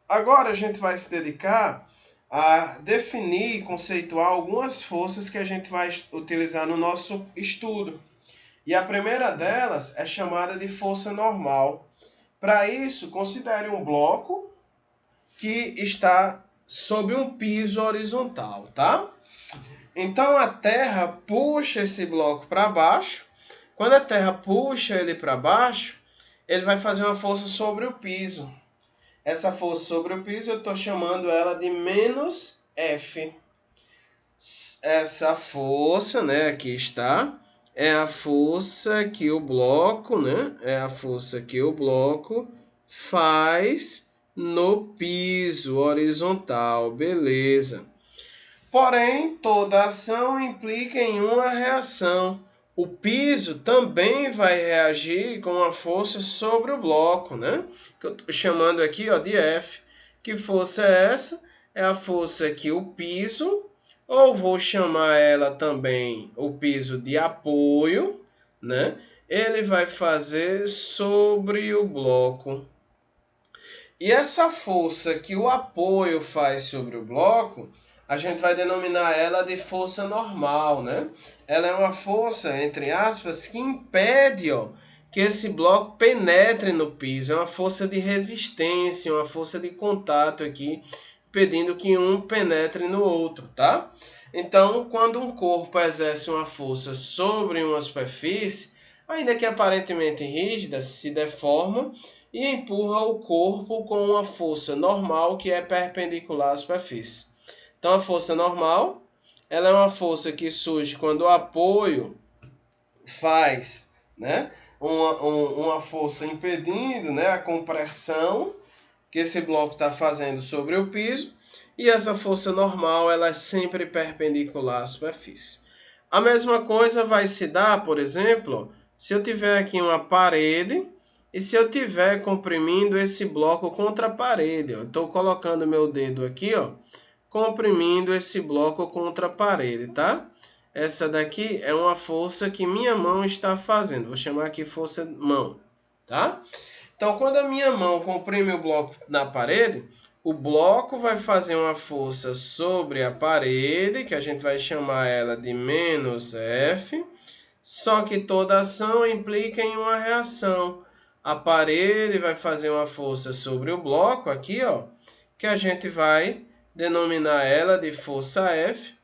Agora a gente vai se dedicar a definir e conceituar algumas forças que a gente vai utilizar no nosso estudo. E a primeira delas é chamada de força normal. Para isso, considere um bloco que está sob um piso horizontal, tá? Então a Terra puxa esse bloco para baixo. Quando a Terra puxa ele para baixo, ele vai fazer uma força sobre o piso. Essa força sobre o piso eu estou chamando ela de menos F. Essa força, né, aqui está, é a força que o bloco, né, é a força que o bloco faz no piso horizontal, beleza. Porém, toda ação implica em uma reação. O piso também vai reagir com uma força sobre o bloco, né? Que eu estou chamando aqui, ó, de F. Que força é essa? É a força que o piso, ou vou chamar ela também o piso de apoio, né? Ele vai fazer sobre o bloco. E essa força que o apoio faz sobre o bloco, a gente vai denominar ela de força normal, né? Ela é uma força, entre aspas, que impede, ó, que esse bloco penetre no piso. É uma força de resistência, uma força de contato aqui, impedindo que um penetre no outro, tá? Então, quando um corpo exerce uma força sobre uma superfície, ainda que aparentemente rígida, se deforma e empurra o corpo com uma força normal que é perpendicular à superfície. Então a força normal, ela é uma força que surge quando o apoio faz, né, uma força impedindo, né, a compressão que esse bloco está fazendo sobre o piso, e essa força normal ela é sempre perpendicular à superfície. A mesma coisa vai se dar, por exemplo, se eu tiver aqui uma parede e se eu estiver comprimindo esse bloco contra a parede. Eu estou colocando meu dedo aqui, ó, comprimindo esse bloco contra a parede, tá? Essa daqui é uma força que minha mão está fazendo. Vou chamar aqui força mão, tá? Então, quando a minha mão comprime o bloco na parede, o bloco vai fazer uma força sobre a parede, que a gente vai chamar ela de menos F, só que toda ação implica em uma reação. A parede vai fazer uma força sobre o bloco, aqui, ó, que a gente vai denominar ela de força F,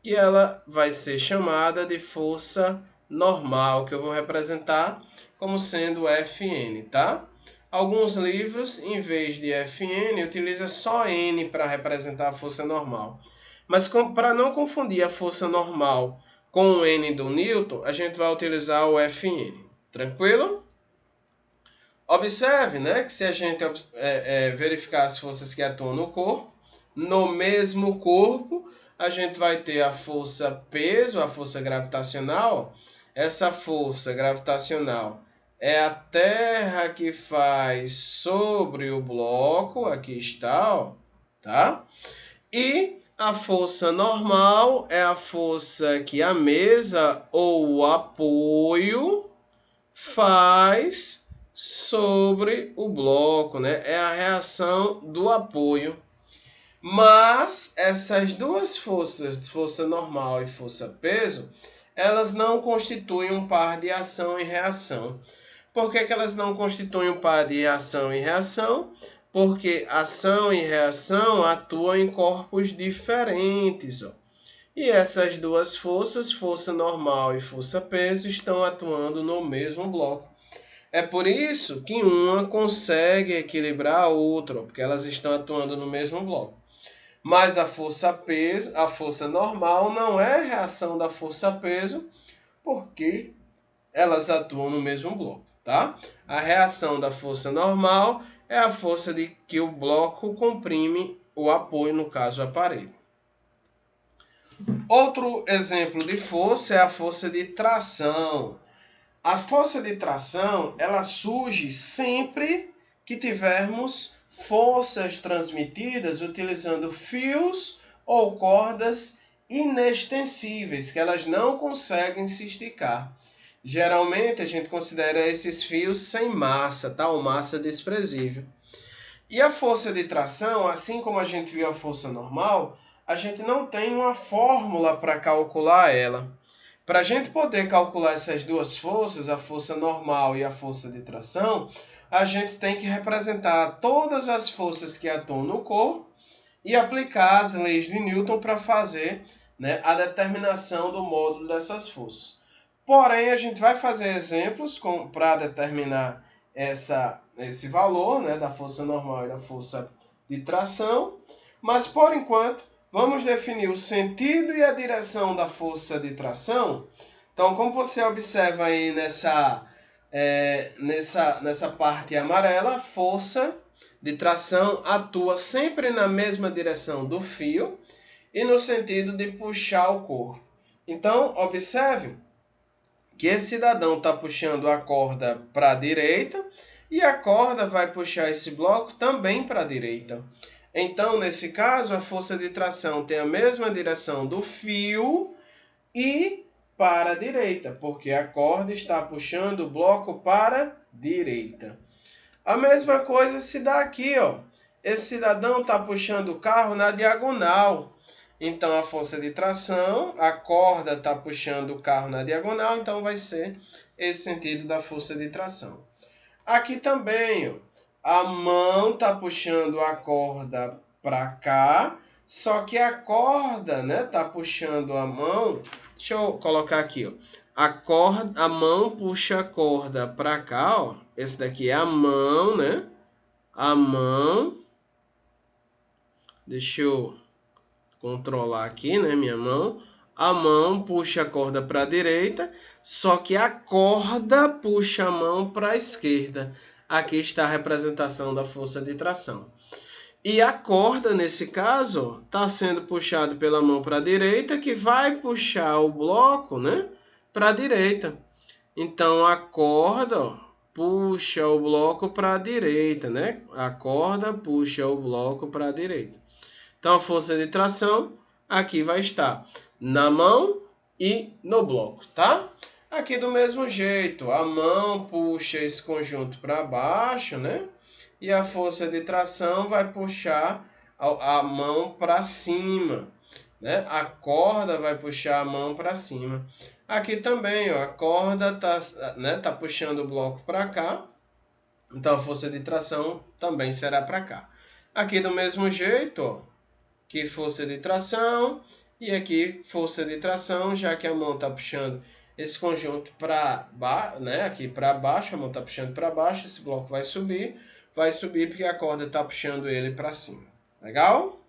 que ela vai ser chamada de força normal, que eu vou representar como sendo Fn, tá? Alguns livros, em vez de Fn, utiliza só N para representar a força normal. Mas para não confundir a força normal com o N do Newton, a gente vai utilizar o Fn. Tranquilo? Observe, né, que se a gente verificar as forças que atuam no corpo, no mesmo corpo, a gente vai ter a força peso, a força gravitacional. Essa força gravitacional é a Terra que faz sobre o bloco, aqui está, ó, tá? E a força normal é a força que a mesa ou o apoio faz sobre o bloco, né? É a reação do apoio. Mas essas duas forças, força normal e força peso, elas não constituem um par de ação e reação. Por que elas não constituem um par de ação e reação? Porque ação e reação atuam em corpos diferentes. Ó. E essas duas forças, força normal e força peso, estão atuando no mesmo bloco. É por isso que uma consegue equilibrar a outra, porque elas estão atuando no mesmo bloco. Mas a força peso, a força normal não é reação da força peso, porque elas atuam no mesmo bloco, tá? A reação da força normal é a força de que o bloco comprime o apoio, no caso a parede. Outro exemplo de força é a força de tração. A força de tração, ela surge sempre que tivermos forças transmitidas utilizando fios ou cordas inextensíveis, que elas não conseguem se esticar. Geralmente a gente considera esses fios sem massa, tá? Ou massa desprezível. E a força de tração, assim como a gente viu a força normal, a gente não tem uma fórmula para calcular ela. Para a gente poder calcular essas duas forças, a força normal e a força de tração, a gente tem que representar todas as forças que atuam no corpo e aplicar as leis de Newton para fazer, né, a determinação do módulo dessas forças. Porém, a gente vai fazer exemplos para determinar esse valor, né, da força normal e da força de tração, mas por enquanto vamos definir o sentido e a direção da força de tração. Então, como você observa aí nessa parte amarela, a força de tração atua sempre na mesma direção do fio e no sentido de puxar o corpo. Então, observe que esse cidadão está puxando a corda para a direita e a corda vai puxar esse bloco também para a direita. Então, nesse caso, a força de tração tem a mesma direção do fio e para a direita, porque a corda está puxando o bloco para a direita. A mesma coisa se dá aqui, ó. Esse cidadão está puxando o carro na diagonal. Então, a força de tração, a corda está puxando o carro na diagonal, então vai ser esse sentido da força de tração. Aqui também, ó, a mão está puxando a corda para cá, só que a corda, né, tá puxando a mão. Deixa eu colocar aqui, ó. A mão puxa a corda para cá, ó. Esse daqui é a mão, né? A mão. Deixa eu controlar aqui, né, minha mão. A mão puxa a corda para a direita, só que a corda puxa a mão para a esquerda. Aqui está a representação da força de tração. E a corda, nesse caso, está sendo puxada pela mão para a direita, que vai puxar o bloco, né, para a direita. Então, a corda, ó, puxa o bloco para a direita, né? A corda puxa o bloco para a direita. Então, a força de tração aqui vai estar na mão e no bloco, tá? Aqui do mesmo jeito, a mão puxa esse conjunto para baixo, né? E a força de tração vai puxar a mão para cima, né? A corda vai puxar a mão para cima. Aqui também, ó, a corda tá puxando o bloco para cá, então a força de tração também será para cá. Aqui do mesmo jeito, ó, que força de tração e aqui força de tração, já que a mão está puxando esse conjunto para baixo, né? Aqui para baixo, a mão está puxando para baixo, esse bloco vai subir porque a corda está puxando ele para cima. Legal?